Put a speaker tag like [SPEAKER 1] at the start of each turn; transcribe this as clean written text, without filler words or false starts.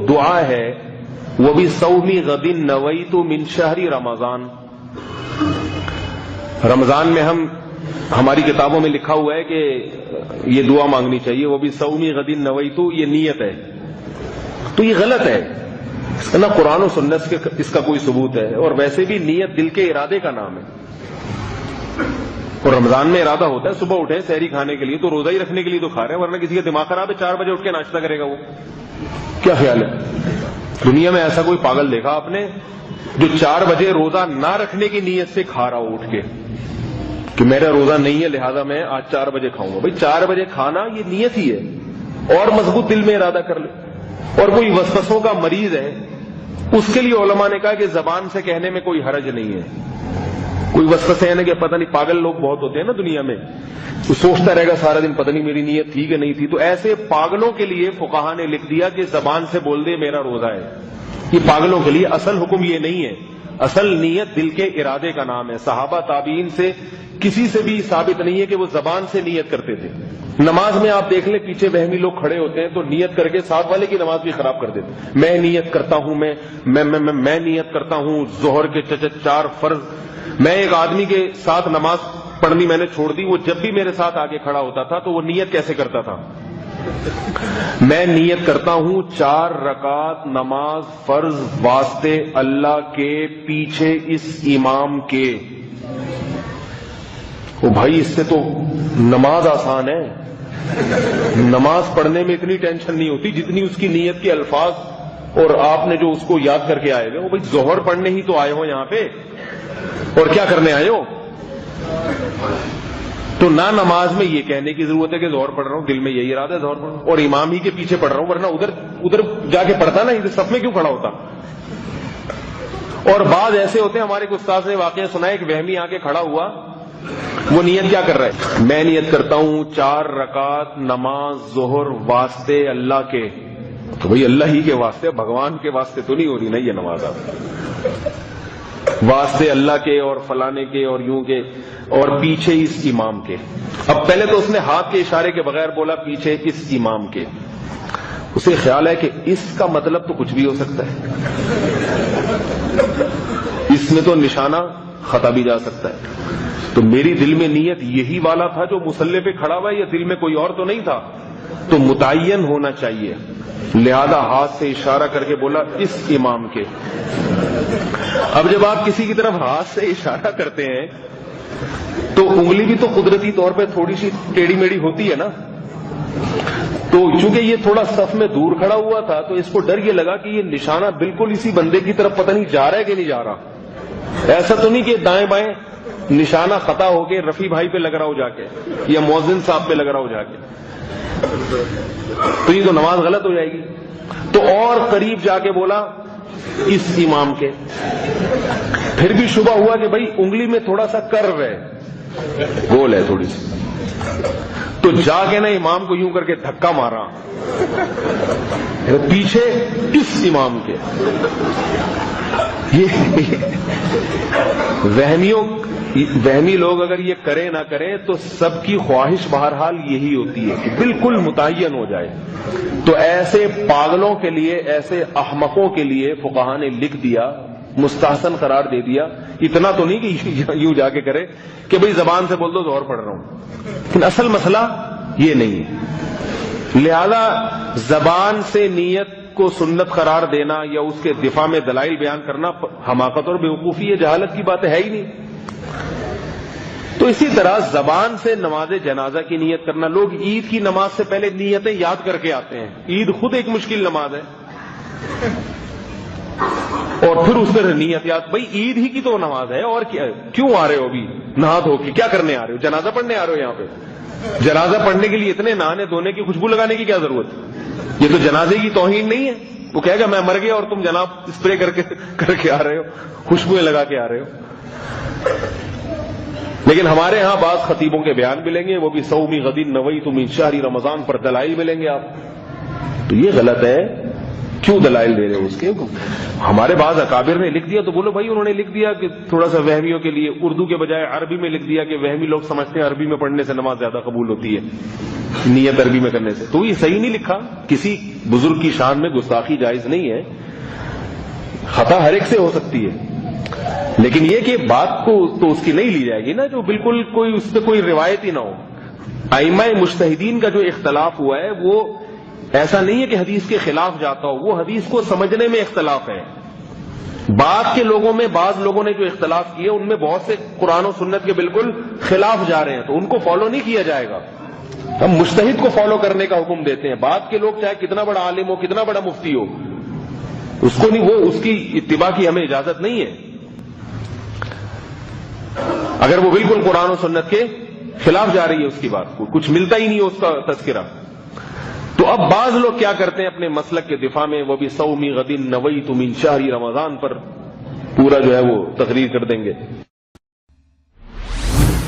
[SPEAKER 1] دعا ہے وہ بھی صومی غدن نویت من شہر رمضان. رمضان میں ہماری کتابوں میں لکھا ہوا ہے کہ یہ دعا مانگنی چاہیے، وہ بھی صومی غدن نویت، یہ نیت ہے. تو یہ غلط ہے، اس کا نہ قرآن و سنت اس کا کوئی ثبوت ہے، اور ویسے بھی نیت دل کے ارادے کا نام ہے. اور رمضان میں ارادہ ہوتا ہے صبح اٹھے سحری کھانے کے لیے تو روزہ ہی رکھنے کے لیے تو کھا رہے ہیں، ورنہ کسی کا دماغ خراب ہے 4 بجے اٹھ کے ناشتہ کرے گا. وہ کیا خیال ہے؟ دنیا میں ایسا کوئی پاگل دیکھا آپ نے جو 4 بجے روزہ نہ رکھنے کی نیت سے کھا رہا ہو اٹھ کے کہ میرا روزہ نہیں ہے لہذا میں آج 4 بجے کھاؤں گا؟ بھائی 4 بجے کھانا یہ نیت ہی ہے، اور مضبوط دل میں ارادہ کر لے. اور کوئی وسوسوں کا مریض ہے اس کے لیے علماء نے کہا کہ زبان سے کہنے میں کوئی حرج نہیں ہے. کوئی وسوسے ہیں کہ پتہ نہیں، پاگل لوگ بہت ہوتے ہیں نا دنیا میں، وہ سوچتا رہے گا سارا دن پتہ نہیں میری نیت تھی کہ نہیں تھی. تو ایسے پاگلوں کے لیے فقہا نے لکھ دیا کہ زبان سے بول دے میرا روزہ ہے. یہ پاگلوں کے لیے، اصل حکم یہ نہیں ہے. اصل نیت دل کے ارادے کا نام ہے. صحابہ تابعین سے کسی سے بھی ثابت نہیں ہے کہ وہ زبان سے نیت کرتے تھے. نماز میں آپ دیکھ لیں پیچھے وہمی لوگ کھڑے ہوتے ہیں تو نیت کر کے ساتھ والے کی نماز بھی خراب کر دیتے. میں نیت کرتا ہوں، میں نیت کرتا ہوں ظہر کے 4 فرض. میں ایک آدمی کے ساتھ نماز پڑھنی میں نے چھوڑ دی، وہ جب بھی میرے ساتھ آگے کھڑا ہوتا تھا تو وہ نیت کیسے کرتا تھا؟ میں نیت کرتا ہوں 4 رکعت نماز فرض واسطے اللہ کے، پیچھے اس امام کے. او بھائی اس سے تو نماز آسان ہے. نماز پڑھنے میں اتنی ٹینشن نہیں ہوتی جتنی اس کی نیت کے الفاظ اور آپ نے جو اس کو یاد کر کے آئے ہوئے. وہ بھائی ظہر پڑھنے ہی تو آئے ہو یہاں پہ، اور کیا کرنے آئے ہو؟ تو نہ نماز میں یہ کہنے کی ضرورت ہے کہ ظہر پڑھ رہا ہوں، دل میں یہی ارادہ ہے ظہر پڑھ رہا ہوں، اور امام ہی کے پیچھے پڑھ رہا ہوں، ورنہ ادھر جا کے پڑھتا نا، ادھر صف میں کیوں کھڑا ہوتا؟ اور بعض ایسے ہوتے ہیں، ہمارے کو استاد نے واقعہ سنا ہے، ایک وہمی آ کے کھڑا ہوا، وہ نیت کیا کر رہا ہے؟ میں نیت کرتا ہوں 4 رکعت نماز ظہر واسطے اللہ کے. تو بھئی اللہ ہی کے واسطے، بھگوان کے واسطے تو نہیں ہو رہی نا یہ نماز، آپ واسطے اللہ کے اور فلانے کے اور یوں کے اور پیچھے اس امام کے. اب پہلے تو اس نے ہاتھ کے اشارے کے بغیر بولا پیچھے اس امام کے. اسے خیال ہے کہ اس کا مطلب تو کچھ بھی ہو سکتا ہے، اس میں تو نشانہ خطا بھی جا سکتا ہے. تو میری دل میں نیت یہی والا تھا جو مصلی پہ کھڑا ہوا ہے، یا دل میں کوئی اور تو نہیں تھا؟ تو متعین ہونا چاہیے، لہذا ہاتھ سے اشارہ کر کے بولا اس امام کے. اب جب آپ کسی کی طرف ہاتھ سے اشارہ کرتے ہیں تو انگلی بھی تو قدرتی طور پہ تھوڑی سی ٹیڑھی میڑھی ہوتی ہے نا. تو چونکہ یہ تھوڑا صف میں دور کھڑا ہوا تھا تو اس کو ڈر یہ لگا کہ یہ نشانہ بالکل اسی بندے کی طرف پتہ نہیں جا رہا ہے کہ نہیں جا رہا. ایسا تو نہیں کہ دائیں بائیں نشانہ خطا ہو کے رفیع بھائی پہ لگ رہا ہو جا کے، یا مؤذن صاحب پہ لگ رہا ہو جا کے، تو یہ تو نماز غلط ہو جائے گی. تو اور قریب جا کے بولا اس امام کے. پھر بھی شبہ ہوا کہ بھائی انگلی میں تھوڑا سا کرو ہے، گول ہے تھوڑی سی، تو جا کے نا امام کو یوں کر کے دھکا مارا، پیچھے اس امام کے. وہمی لوگ اگر یہ کریں نہ کریں تو سب کی خواہش بہرحال یہی ہوتی ہے کہ بالکل متعین ہو جائے. تو ایسے پاگلوں کے لیے، ایسے احمقوں کے لیے فقہا نے لکھ دیا، مستحسن قرار دے دیا. اتنا تو نہیں کہ یوں جا کے کرے کہ بھئی زبان سے بول دو ظہر پڑھ رہا ہوں، لیکن اصل مسئلہ یہ نہیں ہے. لہذا زبان سے نیت کو سنت قرار دینا یا اس کے دفاع میں دلائل بیان کرنا حماقت اور بیوقوفی ہے، جہالت کی بات ہے ہی نہیں. تو اسی طرح زبان سے نماز جنازہ کی نیت کرنا، لوگ عید کی نماز سے پہلے نیتیں یاد کر کے آتے ہیں. عید خود ایک مشکل نماز ہے، اور پھر اس پر نیت یاد. بھائی عید ہی کی تو نماز ہے، اور کیوں آ رہے ہو ابھی نہا دھو کے؟ کیا کرنے آ رہے ہو؟ جنازہ پڑھنے آ رہے ہو یہاں پہ؟ جنازہ پڑھنے کے لیے اتنے نہانے دھونے کی، خوشبو لگانے کی کیا ضرورت؟ یہ تو جنازے کی توہین نہیں ہے. وہ کہے گا میں مر گیا اور تم جناب اسپرے کر کے آ رہے ہو، خوشبوئیں لگا کے آ رہے ہو. لیکن ہمارے ہاں بعض خطیبوں کے بیان ملیں گے، وہ بھی صومی غدین نویت من شہر رمضان پر دلائل ملیں گے آپ. تو یہ غلط ہے. کیوں دلائل دے رہے ہو اس کے؟ ہمارے بعض اکابر نے لکھ دیا تو بولو بھائی انہوں نے لکھ دیا کہ تھوڑا سا وہمیوں کے لیے اردو کے بجائے عربی میں لکھ دیا کہ وہمی لوگ سمجھتے ہیں عربی میں پڑھنے سے نماز زیادہ قبول ہوتی ہے نیت عربی میں کرنے سے. تو یہ صحیح نہیں لکھا. کسی بزرگ کی شان میں گستاخی جائز نہیں ہے. خطا ہر ایک سے ہو سکتی ہے, لیکن یہ کہ بات کو تو اس کی نہیں لی جائے گی نا جو بالکل کوئی اس پہ کوئی روایت ہی نہ ہو. ائمہ مجتہدین کا جو اختلاف ہوا ہے وہ ایسا نہیں ہے کہ حدیث کے خلاف جاتا ہو, وہ حدیث کو سمجھنے میں اختلاف ہے. بعد کے لوگوں میں بعض لوگوں نے جو اختلاف کیے ان میں بہت سے قرآن و سنت کے بالکل خلاف جا رہے ہیں, تو ان کو فالو نہیں کیا جائے گا. ہم مجتہد کو فالو کرنے کا حکم دیتے ہیں. بعد کے لوگ چاہے کتنا بڑا عالم ہو کتنا بڑا مفتی ہو اس کو نہیں, وہ اس کی اتباع کی ہمیں اجازت نہیں ہے اگر وہ بالکل قرآن و سنت کے خلاف جا رہی ہے. اس کی بات کو کچھ ملتا ہی نہیں ہے اس کا تذکرہ. تو اب بعض لوگ کیا کرتے ہیں اپنے مسلک کے دفاع میں وہ بھی صومی غد نویت من شہر رمضان پر پورا جو ہے وہ تقریر کر دیں گے.